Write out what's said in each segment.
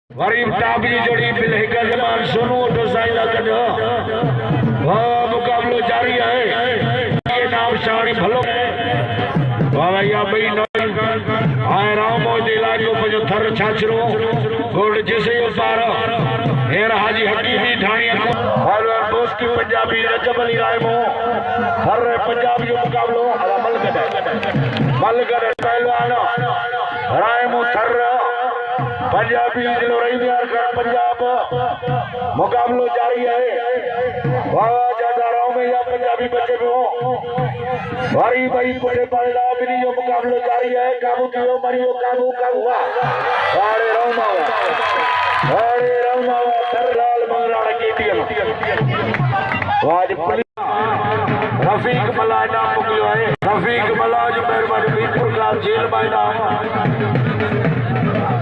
गरीब ताबरी जोड़ी बिल हिका जमान सोनू तो साइला कद वाह मुकाबलो जारी है ये नाम शानी भलो वाह भैया भाई आए राम मोदी लाजो पजो थर छाछरो गोल्ड जैसे यो पार हेर हाजी हकीमी ठाणी और दोस्त की पंजाबी रजब अली रायमो हर पंजाब जो मुकाबलो मलगढ़ पहलवान रायमो थर पंजाबी दिलो रही बिहार का पंजाब मुकाबलो जारी है वाह ज्यादा राव में या पंजाबी बच्चे में हो भाई भाई पुटे पलड़ा बिनी जो मुकाबलो जारी है काबू कियो मरियो काबू काबू वाड़े राव मावा सरलाल मंगलाड़ा की टीम वाज पुलिस रफीक मला नाम मुकियो है रफीक मला जो मेहरबानी मीरपुर का जेल में नाम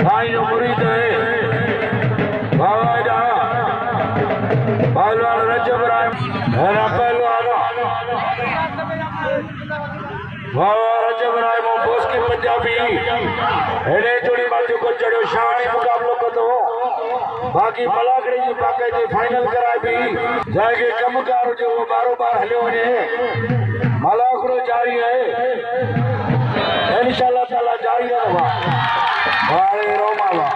भाई जो मुरीद है बाबा पहलवान रजब राय मेरा पहलवान बाबा रजब राय मो बोस के पंजाबी हेने जोड़ी बाजू को चढ़ो शानी मुकाबलो को तो बाकी मलाकड़ी जी पाके जी फाइनल कराए भी जाके कमकार जो वो बारो-बार हलियो ने मलाकड़ो जारी है इंशाल्लाह ताला जारी रहेगा वाले रोमावा